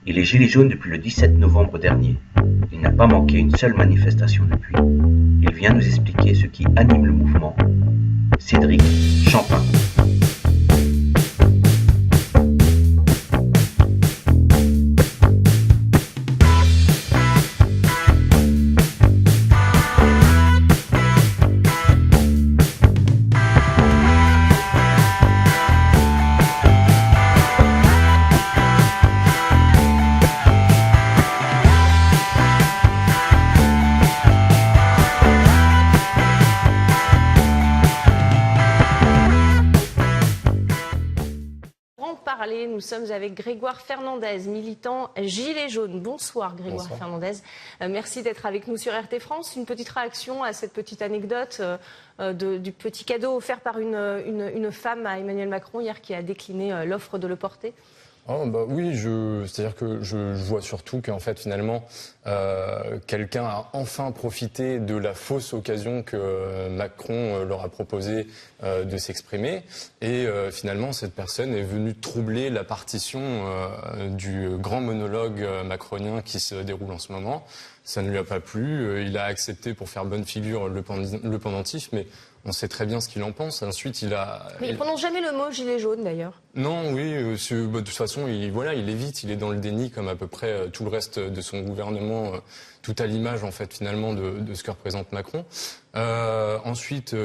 Il est gilet jaune depuis le 17 novembre dernier. Il n'a pas manqué une seule manifestation depuis. Il vient nous expliquer ce qui anime le mouvement. Cédric Champin. Nous sommes avec Grégoire Fernandez, militant Gilets jaunes. Bonsoir Grégoire Fernandez. Merci d'être avec nous sur RT France. Une petite réaction à cette petite anecdote du petit cadeau offert par une femme à Emmanuel Macron hier qui a décliné l'offre de le porter. Oh, bah oui, c'est-à-dire que je vois surtout qu'en fait finalement quelqu'un a enfin profité de la fausse occasion que Macron leur a proposé de s'exprimer et finalement cette personne est venue troubler la partition du grand monologue macronien qui se déroule en ce moment. Ça ne lui a pas plu, il a accepté pour faire bonne figure le pendentif, mais on sait très bien ce qu'il en pense. Ensuite, Mais il ne prononce jamais le mot gilet jaune d'ailleurs. Non, oui, de toute façon, il évite, il est dans le déni comme à peu près tout le reste de son gouvernement, tout à l'image en fait finalement de ce que représente Macron. Ensuite,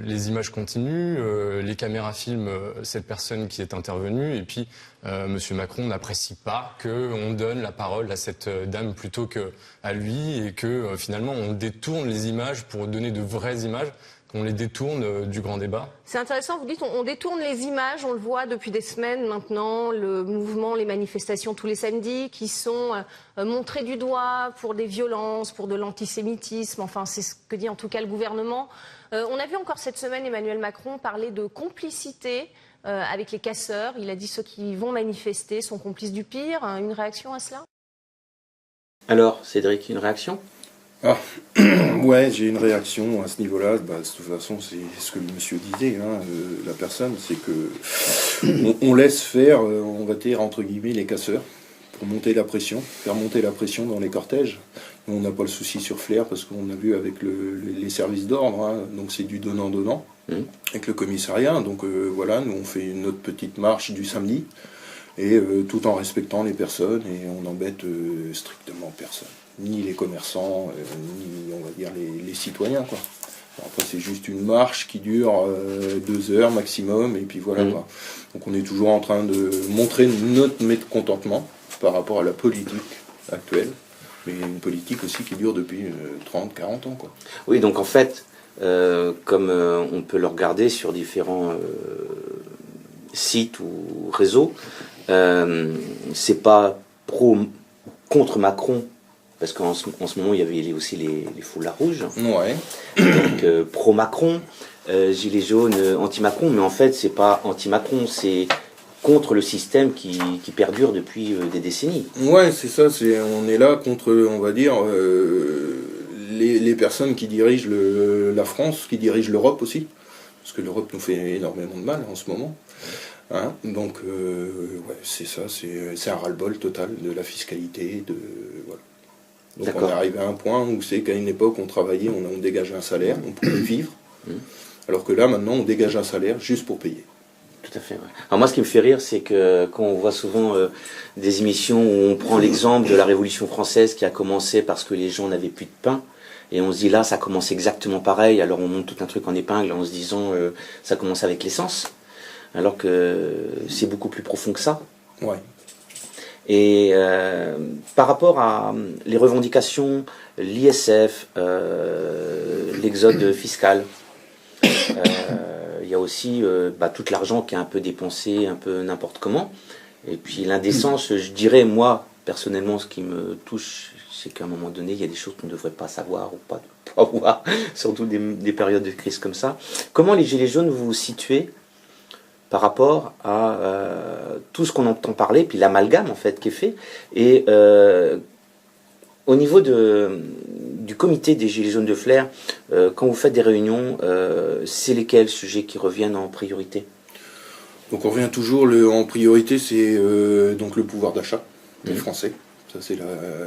les images continuent, les caméras filment cette personne qui est intervenue et puis Monsieur Macron n'apprécie pas qu'on donne la parole à cette dame plutôt qu'à lui et que finalement on détourne les images pour donner de vraies images. Qu'on les détourne du grand débat. C'est intéressant, vous dites on détourne les images, on le voit depuis des semaines maintenant, le mouvement, les manifestations tous les samedis qui sont montrées du doigt pour des violences, pour de l'antisémitisme, enfin c'est ce que dit en tout cas le gouvernement. On a vu encore cette semaine Emmanuel Macron parler de complicité avec les casseurs, il a dit ceux qui vont manifester sont complices du pire, une réaction à cela ? Alors Cédric, une réaction ? Ouais, j'ai une réaction à ce niveau-là. De toute façon, c'est ce que le monsieur disait, la personne, c'est que on laisse faire, on va dire entre guillemets, les casseurs pour monter la pression, faire monter la pression dans les cortèges. On n'a pas le souci sur Flair parce qu'on a vu avec les services d'ordre, donc c'est du donnant-donnant avec le commissariat. Donc voilà, nous on fait notre petite marche du samedi et tout en respectant les personnes et on n'embête strictement personne. Ni les commerçants, ni on va dire les citoyens, quoi. Après c'est juste une marche qui dure 2 heures maximum et puis voilà quoi. Donc on est toujours en train de montrer notre mécontentement par rapport à la politique actuelle, mais une politique aussi qui dure depuis 30-40 ans quoi. Oui, donc en fait, comme on peut le regarder sur différents sites ou réseaux, c'est pas contre Macron. Parce qu'en ce moment, il y avait aussi les foulards rouges. Ouais. Donc, pro-Macron, gilets jaunes, anti-Macron. Mais en fait, c'est pas anti-Macron, c'est contre le système qui perdure depuis des décennies. Ouais, c'est ça. On est là contre, on va dire, les personnes qui dirigent la France, qui dirigent l'Europe aussi. Parce que l'Europe nous fait énormément de mal en ce moment. Donc, ouais, c'est ça. C'est un ras-le-bol total de la fiscalité, voilà. Donc on est arrivé à un point où c'est qu'à une époque on travaillait, on dégageait un salaire, on pouvait vivre, alors que là maintenant on dégage un salaire juste pour payer. Tout à fait. Ouais. Alors moi ce qui me fait rire c'est que quand on voit souvent des émissions où on prend l'exemple de la Révolution française qui a commencé parce que les gens n'avaient plus de pain, et on se dit là ça commence exactement pareil, alors on monte tout un truc en épingle en se disant ça commence avec l'essence, alors que c'est beaucoup plus profond que ça. Ouais. Et par rapport à les revendications, l'ISF, l'exode fiscal, il y a aussi tout l'argent qui est un peu dépensé, un peu n'importe comment. Et puis l'indécence, je dirais, moi, personnellement, ce qui me touche, c'est qu'à un moment donné, il y a des choses qu'on ne devrait pas savoir ou pas voir, surtout des périodes de crise comme ça. Comment les Gilets jaunes vous vous situez par rapport à tout ce qu'on entend parler, puis l'amalgame en fait qui est fait, et au niveau du comité des Gilets jaunes de Flers, quand vous faites des réunions, c'est lesquels sujets qui reviennent en priorité ? Donc on revient toujours, en priorité c'est donc le pouvoir d'achat, des Français. Ça, c'est,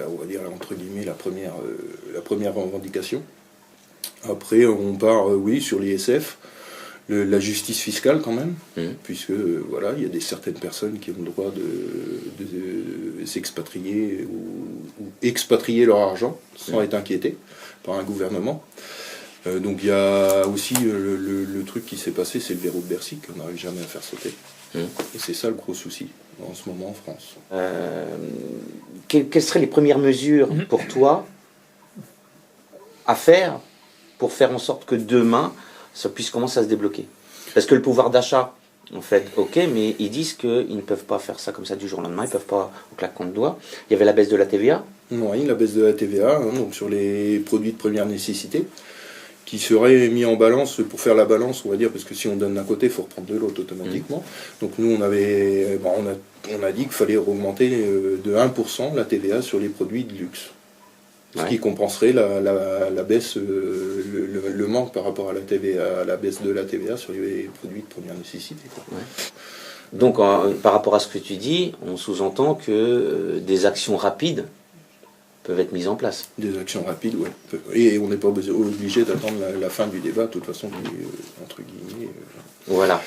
on va dire, entre guillemets, la première revendication. Après, on part, oui, sur l'ISF, la justice fiscale quand même, puisque voilà, il y a certaines personnes qui ont le droit de s'expatrier ou expatrier leur argent sans être inquiétés par un gouvernement. Donc il y a aussi le truc qui s'est passé, c'est le verrou de Bercy qu'on n'arrive jamais à faire sauter. Et c'est ça le gros souci en ce moment en France. Quelles seraient les premières mesures pour toi à faire pour faire en sorte que demain ça puisse commencer à se débloquer? Parce que le pouvoir d'achat, en fait, ok, mais ils disent qu'ils ne peuvent pas faire ça comme ça du jour au lendemain, ils ne peuvent pas au claquement de doigts. Il y avait la baisse de la TVA. Oui, la baisse de la TVA, donc sur les produits de première nécessité, qui serait mis en balance pour faire la balance, on va dire, parce que si on donne d'un côté, il faut reprendre de l'autre automatiquement. Donc nous, on a dit qu'il fallait augmenter de 1% la TVA sur les produits de luxe. Ce qui compenserait la baisse, le manque par rapport à la TVA, à la baisse de la TVA sur les produits de première nécessité. Ouais. Donc par rapport à ce que tu dis, on sous-entend que des actions rapides peuvent être mises en place. Des actions rapides, oui. Et on n'est pas obligé d'attendre la fin du débat, de toute façon, entre guillemets. Voilà.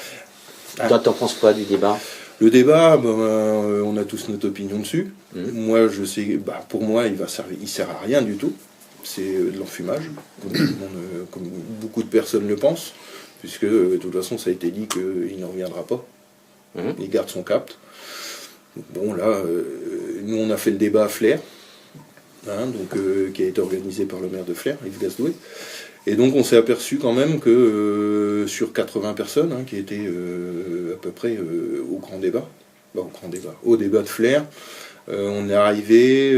Toi, t'en penses quoi du débat ? Le débat, on a tous notre opinion dessus. Moi, je sais, pour moi, il sert à rien du tout. C'est de l'enfumage, comme beaucoup de personnes le pensent, puisque de toute façon, ça a été dit qu'il ne reviendra pas. Il garde son cap. Bon, là, nous, on a fait le débat à Flers, qui a été organisé par le maire de Flers, Yves Gasdoué. Et donc on s'est aperçu quand même que sur 80 personnes qui étaient à peu près au débat de Flers, on est arrivé,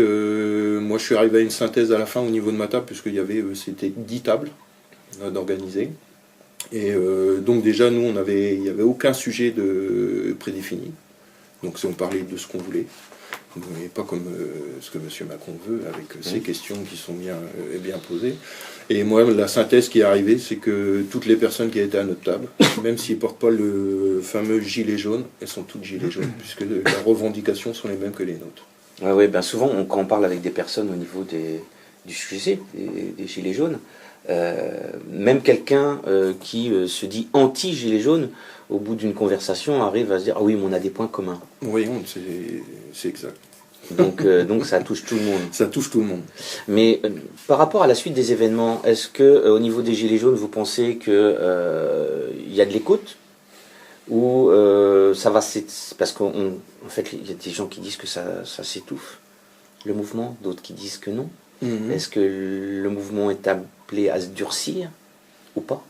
moi je suis arrivé à une synthèse à la fin au niveau de ma table, puisqu'il y avait, c'était 10 tables d'organiser. Et donc déjà nous, il n'y avait aucun sujet de prédéfini. Donc si on parlait de ce qu'on voulait. Mais pas comme ce que M. Macron veut, avec ces questions qui sont bien posées. Et moi, la synthèse qui est arrivée, c'est que toutes les personnes qui étaient à notre table, même s'ils ne portent pas le fameux gilet jaune, elles sont toutes gilets jaunes, puisque les revendications sont les mêmes que les nôtres. Oui, ben souvent, quand on parle avec des personnes au niveau du sujet, des gilets jaunes, même quelqu'un qui se dit anti-gilet jaune, au bout d'une conversation, arrive à se dire « Ah oui, mais on a des points communs ». Oui, c'est exact. Donc ça touche tout le monde. Ça touche tout le monde. Mais par rapport à la suite des événements, est-ce que au niveau des Gilets jaunes, vous pensez qu'il y a de l'écoute ? Ou ça va... Parce qu'en fait, il y a des gens qui disent que ça s'étouffe, le mouvement, d'autres qui disent que non. Est-ce que le mouvement est appelé à se durcir ou pas ?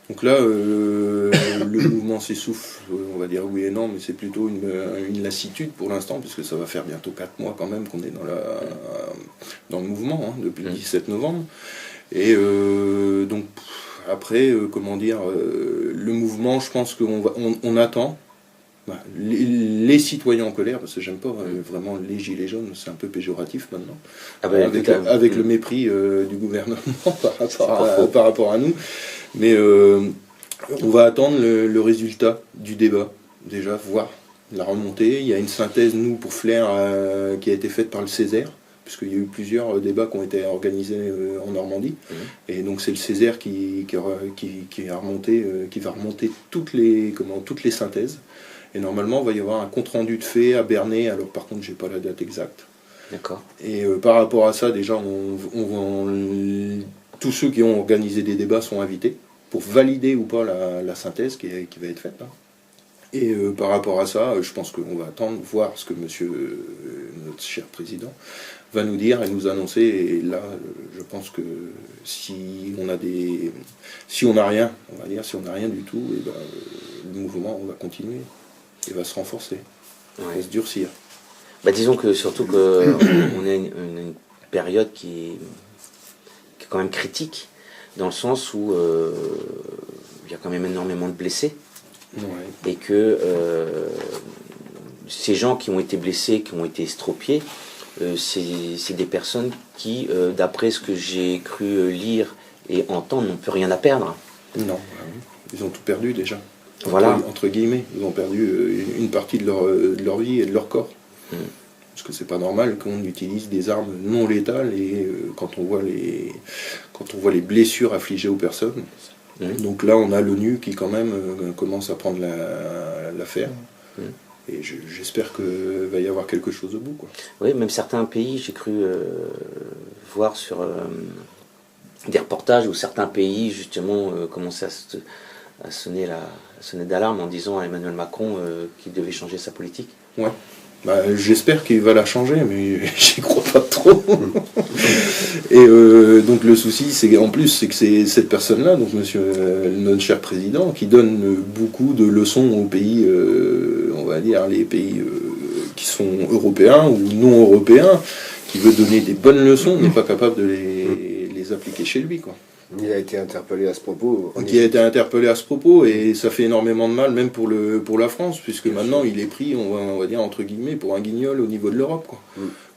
Donc là, le mouvement s'essouffle, on va dire oui et non, mais c'est plutôt une lassitude pour l'instant, puisque ça va faire bientôt 4 mois quand même qu'on est dans le mouvement, depuis le 17 novembre. Et donc après, le mouvement, je pense qu'on attend. Les citoyens en colère, parce que j'aime pas vraiment les gilets jaunes, c'est un peu péjoratif maintenant, avec le mépris du gouvernement par rapport à nous. Mais on va attendre le résultat du débat, déjà voir la remontée. Il y a une synthèse, nous, pour Flers, qui a été faite par le Césaire, puisqu'il y a eu plusieurs débats qui ont été organisés en Normandie. Et donc c'est le Césaire qui va remonter toutes les synthèses. Et normalement, il va y avoir un compte-rendu de fait à Bernay. Alors par contre, j'ai pas la date exacte. D'accord. Et par rapport à ça, déjà, tous ceux qui ont organisé des débats sont invités pour valider ou pas la synthèse qui va être faite. Et par rapport à ça, je pense qu'on va attendre, voir ce que notre cher président, va nous dire et nous annoncer. Et là, je pense que si on n'a rien, on va dire, si on n'a rien du tout, et le mouvement va continuer et va se renforcer, va se durcir. Disons que surtout qu'on est une période qui est quand même critique, dans le sens où il y a quand même énormément de blessés, et que ces gens qui ont été blessés, qui ont été estropiés, c'est des personnes qui, d'après ce que j'ai cru lire et entendre, n'ont plus rien à perdre. Non, ils ont tout perdu déjà. Voilà. Entre guillemets, ils ont perdu une partie de leur vie et de leur corps. Parce que c'est pas normal qu'on utilise des armes non létales et quand on voit les blessures affligées aux personnes. Donc là, on a l'ONU qui quand même commence à prendre l'affaire. Et j'espère qu'il va y avoir quelque chose au bout, quoi. Oui, même certains pays, j'ai cru voir sur des reportages où certains pays, justement, commençaient à sonner la sonnette d'alarme en disant à Emmanuel Macron qu'il devait changer sa politique. Ouais. Bah, j'espère qu'il va la changer, mais j'y crois pas trop. Et donc le souci, c'est en plus, c'est que c'est cette personne-là, donc notre cher président, qui donne beaucoup de leçons aux pays, on va dire les pays qui sont européens ou non européens, qui veut donner des bonnes leçons, n'est pas capable de les appliquer chez lui, quoi. Il a été interpellé à ce propos. Qui a été interpellé à ce propos, et ça fait énormément de mal, même pour la France, puisque maintenant il est pris, on va dire entre guillemets, pour un guignol au niveau de l'Europe, quoi.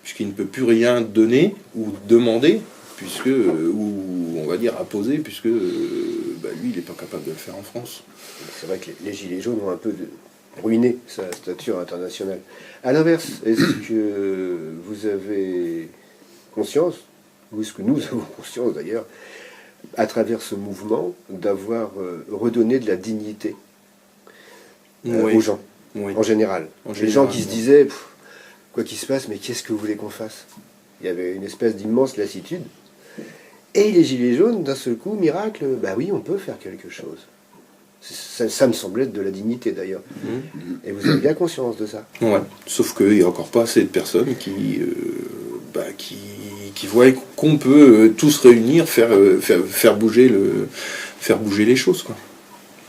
Puisqu'il ne peut plus rien donner ou demander, ou on va dire apposer, puisque lui il n'est pas capable de le faire en France. C'est vrai que les Gilets jaunes ont un peu ruiné sa stature internationale. À l'inverse, est-ce que vous avez conscience, ou est-ce que nous avons conscience d'ailleurs, à travers ce mouvement, d'avoir redonné de la dignité aux gens, en général. Les gens qui se disaient, quoi qu'il se passe, mais qu'est-ce que vous voulez qu'on fasse? Il y avait une espèce d'immense lassitude. Et les Gilets jaunes, d'un seul coup, miracle, bah oui, on peut faire quelque chose. Ça me semblait être de la dignité, d'ailleurs. Et vous avez bien conscience de ça. Ouais, sauf qu'il n'y a encore pas assez de personnes qui voient qu'on peut tous réunir, faire bouger les choses, quoi.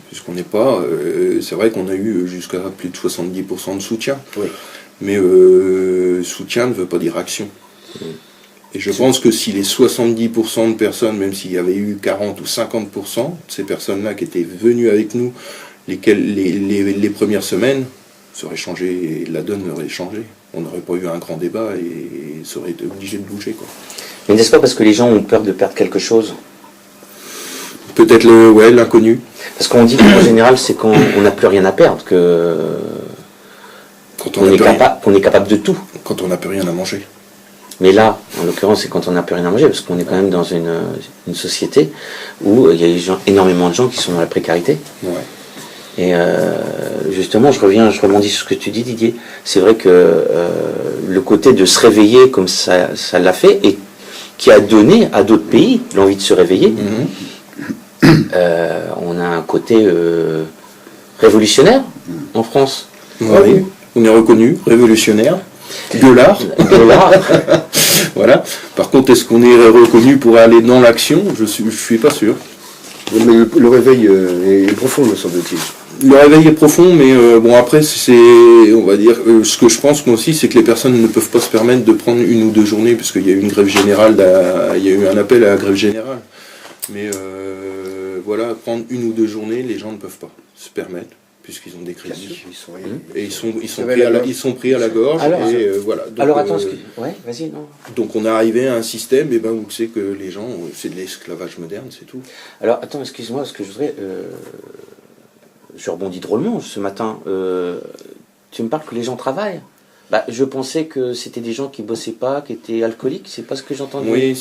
Puisqu'on n'est pas... c'est vrai qu'on a eu jusqu'à plus de 70% de soutien. Oui. Mais soutien ne veut pas dire action. Et je pense que si les 70% de personnes, même s'il y avait eu 40 ou 50% de ces personnes-là qui étaient venues avec nous, les premières semaines, ça aurait changé, la donne aurait changé. On n'aurait pas eu un grand débat et ça aurait été obligé de bouger, quoi. Mais n'est-ce pas parce que les gens ont peur de perdre quelque chose? Peut-être l'inconnu. Parce qu'on dit qu'en général, c'est quand on n'a plus rien à perdre qu'on est capable de tout. Quand on n'a plus rien à manger. Mais là, en l'occurrence, c'est quand on n'a plus rien à manger, parce qu'on est quand même dans une société où il y a énormément de gens qui sont dans la précarité. Ouais. Et justement, je rebondis sur ce que tu dis, Didier. C'est vrai que le côté de se réveiller comme ça l'a fait, et qui a donné à d'autres pays l'envie de se réveiller, on a un côté révolutionnaire en France. Oui, on est reconnu, révolutionnaire. Gueulard. Voilà. Par contre, est-ce qu'on est reconnu pour aller dans l'action? Je suis pas sûr. Mais le réveil est profond, me semble-t-il. Le réveil est profond, mais après, on va dire, ce que je pense moi aussi, c'est que les personnes ne peuvent pas se permettre de prendre une ou deux journées, parce qu'il y a eu une grève générale, il y a eu un appel à la grève générale. Mais prendre une ou deux journées, les gens ne peuvent pas se permettre, puisqu'ils ont des crédits. Ils sont pris à la gorge. Alors, voilà. Donc, alors attends, ouais, vas-y, non. Donc on est arrivé à un système où c'est que les gens, c'est de l'esclavage moderne, c'est tout. Alors attends, excuse-moi, parce que je voudrais... je rebondis drôlement ce matin. Tu me parles que les gens travaillent. Je pensais que c'était des gens qui bossaient pas, qui étaient alcooliques. C'est pas ce que j'entendais. Oui, les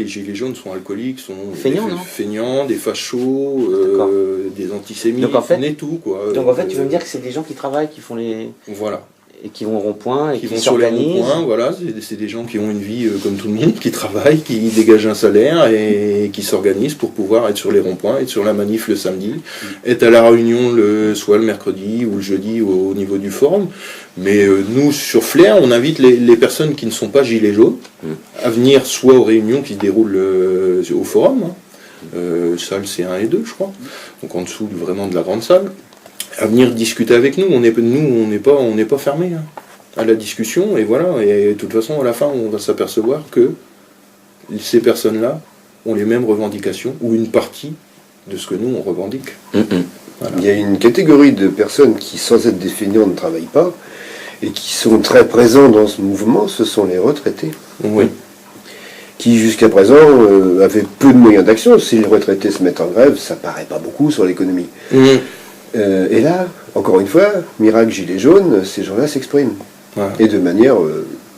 gilets jaunes sont alcooliques, sont feignants, des fachos, des antisémites, donc en fait, on est tout, quoi. Donc en fait, tu veux me dire que c'est des gens qui travaillent, qui font les... Voilà. Et qui vont au rond-point, et qui vont s'organisent. Sur les ronds-points, voilà, c'est des gens qui ont une vie comme tout le monde, qui travaillent, qui dégagent un salaire et qui s'organisent pour pouvoir être sur les ronds-points, être sur la manif le samedi, être à la réunion soit le mercredi ou le jeudi au niveau du forum. Mais nous, sur Flair, on invite les personnes qui ne sont pas gilets jaunes à venir soit aux réunions qui se déroulent au forum, salle C1 et 2, je crois, donc en dessous vraiment de la grande salle, à venir discuter avec nous. On n'est pas fermé à la discussion, et voilà. Et de toute façon, à la fin, on va s'apercevoir que ces personnes-là ont les mêmes revendications, ou une partie de ce que nous, on revendique. Voilà. Il y a une catégorie de personnes qui, sans être des feignants, ne travaillent pas, et qui sont très présents dans ce mouvement, ce sont les retraités. Oui. Qui, jusqu'à présent, avaient peu de moyens d'action. Si les retraités se mettent en grève, ça paraît pas beaucoup sur l'économie. Et là, encore une fois, miracle gilet jaune, ces gens-là s'expriment. Ouais. Et de manière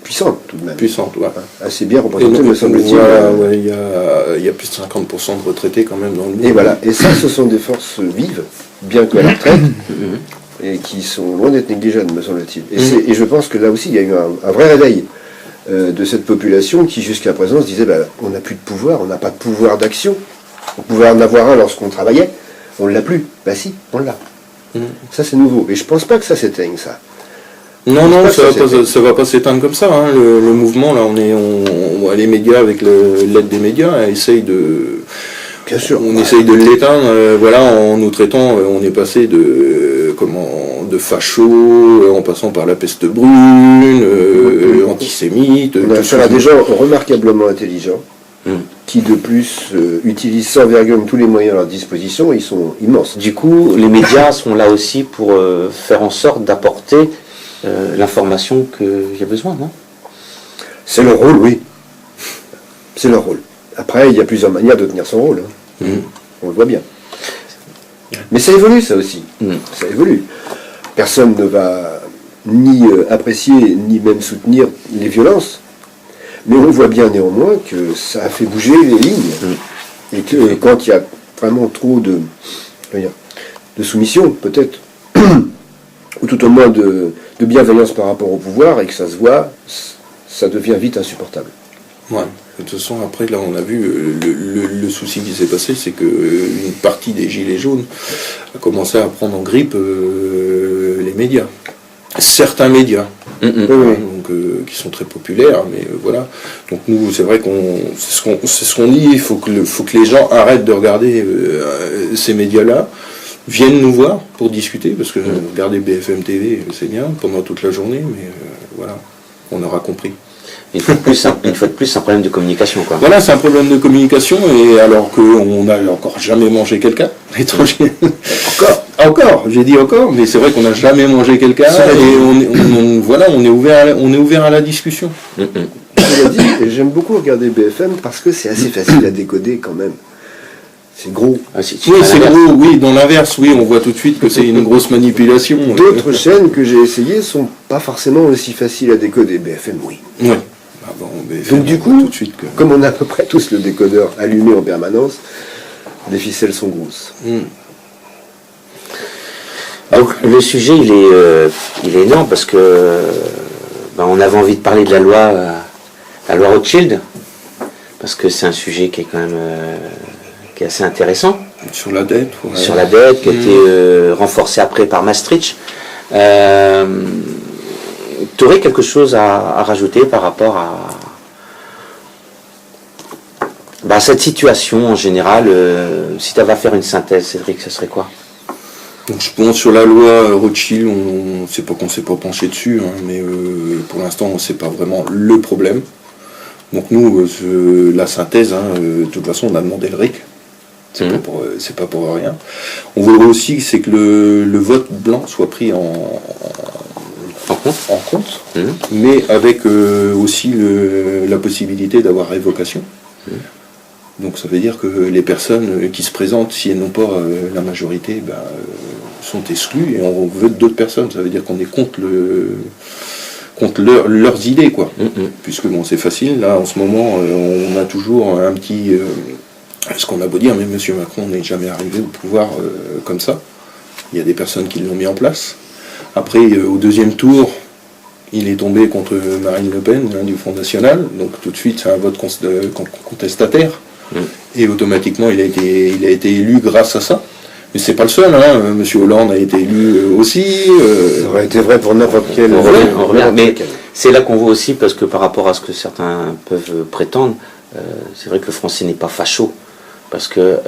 puissante, tout de même. Puissante, ouais. Assez bien Et représentée, donc, me semble-t-il. voilà, ouais, il y a plus de 50% de retraités quand même dans le monde. Et voilà. Et ça, ce sont des forces vives, bien qu'à la retraite, et qui sont loin d'être négligeables, me semble-t-il. Et je pense que là aussi, il y a eu un vrai réveil de cette population qui, jusqu'à présent, se disait on n'a plus de pouvoir, on n'a pas de pouvoir d'action. On pouvait en avoir un lorsqu'on travaillait, on ne l'a plus. Ben si, on l'a. Ça, c'est nouveau. Et je pense pas que ça s'éteigne, ça. Non, ça va pas s'éteindre comme ça. Hein. Le mouvement, là, les médias, avec l'aide des médias, essayent de... Bien sûr. On essaye de l'éteindre, en nous traitant, on est passé de fachos, en passant par la peste brune, antisémite. On a affaire à des gens remarquablement intelligents, qui de plus utilisent sans vergogne tous les moyens à leur disposition, ils sont immenses. Du coup, les médias sont là aussi pour faire en sorte d'apporter l'information qu'il y a besoin, non? C'est leur rôle, oui. C'est leur rôle. Après, il y a plusieurs manières de tenir son rôle. Hein. On le voit bien. Mais ça évolue, ça aussi. Ça évolue. Personne ne va ni apprécier, ni même soutenir les violences. Mais on voit bien néanmoins que ça a fait bouger les lignes. Et que quand il y a vraiment trop de soumission, peut-être, ou tout au moins de bienveillance par rapport au pouvoir, et que ça se voit, ça devient vite insupportable. Ouais. De toute façon, après, là, on a vu le souci qui s'est passé, c'est qu'une partie des Gilets jaunes a commencé à prendre en grippe les médias. Certains médias, donc, qui sont très populaires, mais voilà. Donc nous, c'est vrai c'est ce qu'on dit, il faut que les gens arrêtent de regarder ces médias-là, viennent nous voir pour discuter, parce que regarder BFM TV, c'est bien, pendant toute la journée, mais voilà, on aura compris. Une fois de plus, c'est un problème de communication, quoi. Voilà, c'est un problème de communication, et alors qu'on n'a encore jamais mangé quelqu'un, étranger. Encore, j'ai dit encore, mais c'est vrai qu'on n'a jamais mangé quelqu'un, et on est ouvert à la discussion. Cela dit, j'aime beaucoup regarder BFM parce que c'est assez facile à décoder quand même. C'est gros. Oui, c'est gros, oui, dans l'inverse, oui, on voit tout de suite que c'est une grosse manipulation. D'autres chaînes que j'ai essayées sont pas forcément aussi faciles à décoder. BFM, oui. Ouais. Ah bon, BFM, donc du coup, tout de suite que... comme on a à peu près tous le décodeur allumé en permanence, les ficelles sont grosses. Donc, le sujet, il est énorme parce que on avait envie de parler de la loi Rothschild, parce que c'est un sujet qui est quand même qui est assez intéressant. Sur la dette. Ouais. Sur la dette, qui a été renforcée après par Maastricht. Tu aurais quelque chose à rajouter par rapport à cette situation en général? Si tu avais à faire une synthèse, Cédric, ce serait quoi? Donc je pense sur la loi Rothschild, on sait pas qu'on s'est pas penché dessus, hein, mais pour l'instant on sait pas vraiment le problème. Donc nous, la synthèse, de toute façon on a demandé le RIC, c'est pas pour rien. On voudrait aussi c'est que le vote blanc soit pris en compte, mais avec aussi la possibilité d'avoir révocation. Donc ça veut dire que les personnes qui se présentent, si elles n'ont pas la majorité, sont exclues, et on veut d'autres personnes. Ça veut dire qu'on est contre leurs idées, quoi. Puisque bon, c'est facile, là en ce moment on a toujours un petit... ce qu'on a beau dire, mais M. Macron n'est jamais arrivé au pouvoir comme ça. Il y a des personnes qui l'ont mis en place. Après, au deuxième tour, il est tombé contre Marine Le Pen, du Front National, donc tout de suite c'est un vote contestataire. Et automatiquement il a été élu grâce à ça. Mais c'est pas le seul, M. Hollande a été élu aussi. Ça aurait été vrai pour n'importe quel. Mais c'est là qu'on voit aussi, parce que par rapport à ce que certains peuvent prétendre, c'est vrai que le français n'est pas facho. Parce que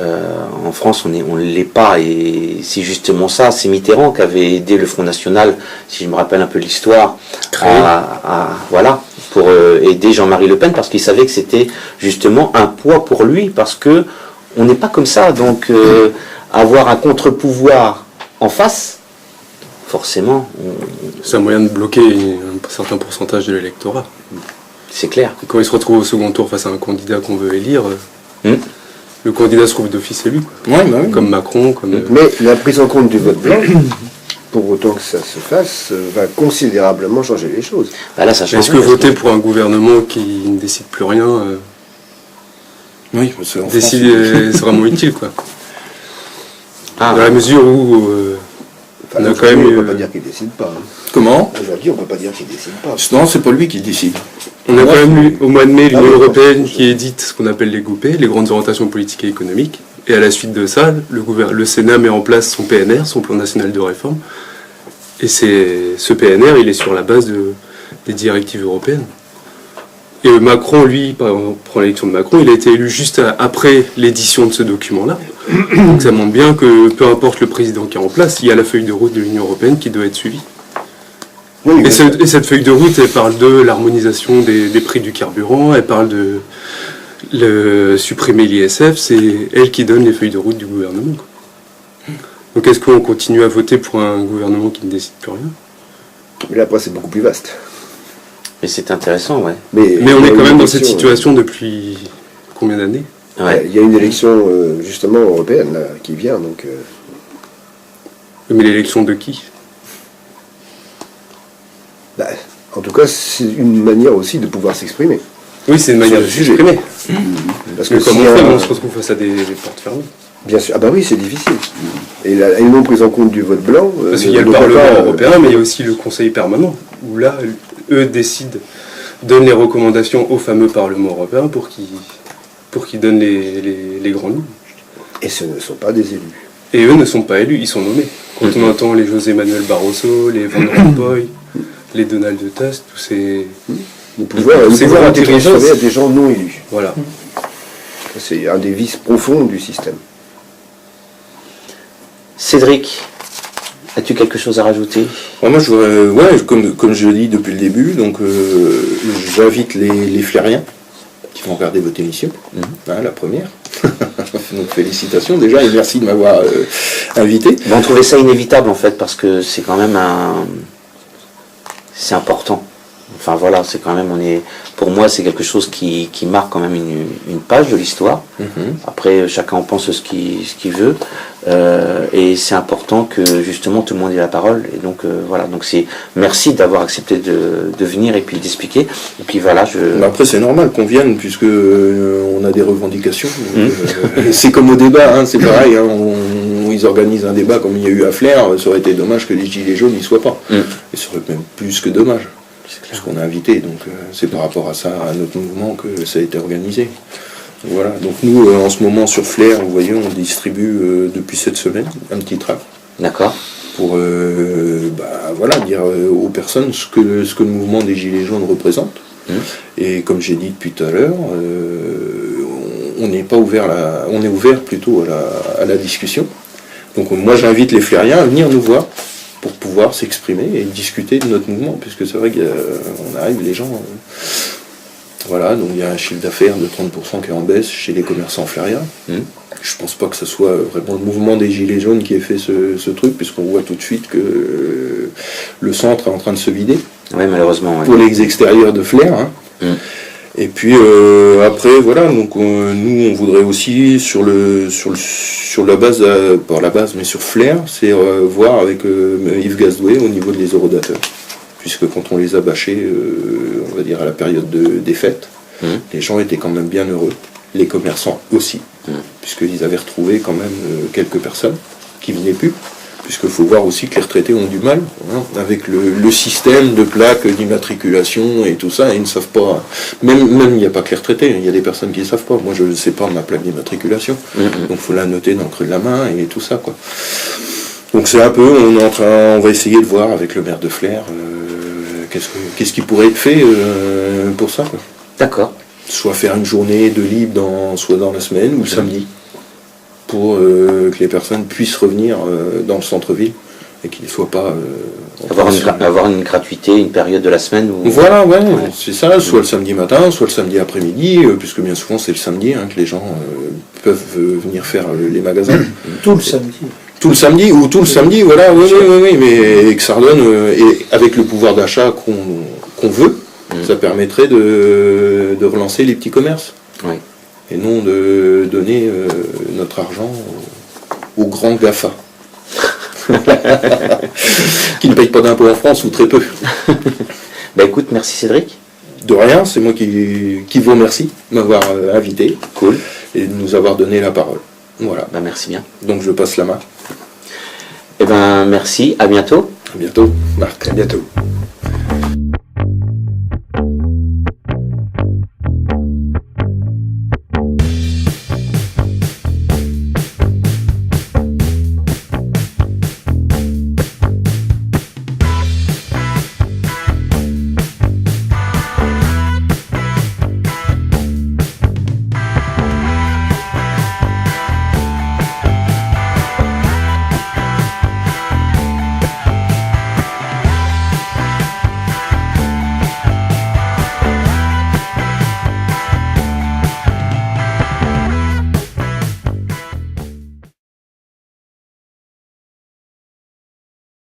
en France, on ne l'est pas, et c'est justement ça. C'est Mitterrand qui avait aidé le Front National, si je me rappelle un peu l'histoire, pour aider Jean-Marie Le Pen, parce qu'il savait que c'était justement un poids pour lui, parce que on n'est pas comme ça. Donc avoir un contre-pouvoir en face, forcément, c'est un moyen de bloquer un certain pourcentage de l'électorat. C'est clair. Et quand il se retrouve au second tour face à un candidat qu'on veut élire. Le candidat se trouve d'office élu, oui. Comme Macron, comme... Mais la prise en compte du vote blanc pour autant que ça se fasse, va considérablement changer les choses. Bah là, ça change. Est-ce que voter pour un gouvernement qui ne décide plus rien Oui, parce qu'en c'est vraiment utile, quoi. Ah, Dans la mesure où Enfin, on a quand même on eu... ne peut pas dire qu'il ne décide pas. Hein. Comment? Aujourd'hui, on ne peut pas dire qu'il ne décide pas. Non, c'est pas lui qui décide. On a quand même eu au mois de mai Ah l'Union oui, européenne je pense. qui édite ce qu'on appelle les GOP, les grandes orientations politiques et économiques. Et à la suite de ça, le Sénat met en place son PNR, son plan national de réforme. Et ce PNR, il est sur la base des directives européennes. Et Macron, lui, par exemple, prend l'élection de Macron, il a été élu juste après l'édition de ce document-là. Donc ça montre bien que peu importe le président qui est en place, il y a la feuille de route de l'Union européenne qui doit être suivie. Oui, Et cette feuille de route, elle parle de l'harmonisation des prix du carburant, elle parle de supprimer l'ISF, c'est elle qui donne les feuilles de route du gouvernement, quoi. Donc est-ce qu'on continue à voter pour un gouvernement qui ne décide plus rien? mais là, après, c'est beaucoup plus vaste. mais c'est intéressant, ouais. Mais on est quand même dans cette élection, situation depuis combien d'années? Ouais. Il y a une élection, justement, européenne, là, qui vient, donc... Mais l'élection de qui? bah, en tout cas, c'est une manière aussi de pouvoir s'exprimer. Oui, c'est une manière de Sur le sujet. s'exprimer. Parce Mais que comme si on fait, un- on se retrouve face à des portes fermées. Bien sûr. Ah bah oui, c'est difficile. Et la non prise en compte du vote blanc... Parce qu'il y a le ne peut Parlement pas, européen, mais il y a aussi le Conseil permanent, où là, eux décident, donnent les recommandations au fameux Parlement européen pour qu'ils donnent les grandes lignes. Et ce ne sont pas des élus. Et eux ne sont pas élus, ils sont nommés. Quand on entend les José Manuel Barroso, les Van Rompuy, les Donald Tusk, tous ces... Le pouvoir a été intelligence. transféré à des gens non élus. Voilà. C'est un des vices profonds du système. Cédric, as-tu quelque chose à rajouter? Moi, je voudrais, ouais, comme je le dis depuis le début, donc j'invite les Flériens qui vont regarder votre émission, hein, la première. Donc félicitations déjà et merci de m'avoir invité. On trouvait ça inévitable en fait parce que c'est quand même c'est important. Enfin voilà, c'est quand même pour moi c'est quelque chose qui marque quand même une page de l'histoire. Après chacun en pense ce qu'il veut et c'est important que justement tout le monde ait la parole et donc voilà, donc merci d'avoir accepté de venir et puis d'expliquer et puis voilà Mais après c'est normal qu'on vienne puisque on a des revendications. C'est comme au débat, hein, c'est pareil, hein, ils organisent un débat comme il y a eu à Flers, ça aurait été dommage que les gilets jaunes n'y soient pas. Et ça aurait même plus que dommage. Parce qu'on a invité, donc c'est par rapport à ça, à notre mouvement que ça a été organisé. Voilà, donc nous en ce moment sur Flers, vous voyez, on distribue depuis cette semaine un petit tract. D'accord. Pour voilà, dire aux personnes ce que le mouvement des Gilets jaunes représente. Et comme j'ai dit depuis tout à l'heure, on n'est pas ouvert on est ouvert plutôt à la discussion. Donc moi j'invite les Flériens à venir nous voir pour pouvoir s'exprimer et discuter de notre mouvement, puisque c'est vrai qu'on arrive, les gens... voilà, donc il y a un chiffre d'affaires de 30% qui est en baisse chez les commerçants flériens. Je pense pas que ce soit vraiment le mouvement des Gilets jaunes qui ait fait ce truc, puisqu'on voit tout de suite que le centre est en train de se vider. Oui, malheureusement. Ouais. Pour les extérieurs de Flers. Hein. Et puis après, voilà, donc nous on voudrait aussi sur la base, pas la base, mais sur Flers, c'est voir avec Yves Gazdoué au niveau des eurodateurs. Puisque quand on les a bâchés, on va dire à la période des fêtes, les gens étaient quand même bien heureux, les commerçants aussi, puisqu'ils avaient retrouvé quand même quelques personnes qui venaient plus. Puisqu'il faut voir aussi que les retraités ont du mal avec le système de plaques d'immatriculation et tout ça, et ils ne savent pas, même il n'y a pas que les retraités, il y a des personnes qui ne savent pas, moi je ne sais pas ma plaque d'immatriculation, donc il faut la noter dans le creux de la main et tout ça, quoi. Donc c'est un peu, on va essayer de voir avec le maire de Flers qu'est-ce qui pourrait être fait pour ça, quoi. D'accord. Soit faire une journée de libre soit dans la semaine ou le samedi, pour que les personnes puissent revenir dans le centre-ville et qu'ils ne soient pas... avoir une gratuité, une période de la semaine où... Voilà, ouais. C'est ça, soit le samedi matin, soit le samedi après-midi, puisque bien souvent c'est le samedi que les gens peuvent venir faire les magasins. Tout le samedi. Tout le samedi, ou tout le samedi, voilà, oui, mais que ça redonne, et avec le pouvoir d'achat qu'on veut, ça permettrait de relancer les petits commerces. Oui. Et non de donner notre argent aux grands GAFA. qui ne payent pas d'impôts en France, ou très peu. Bah écoute, merci Cédric. De rien, c'est moi qui vous remercie de m'avoir invité. Cool. Et de nous avoir donné la parole. Voilà. Bah merci bien. Donc je passe la main. Eh ben merci, à bientôt. À bientôt, Marc. À bientôt.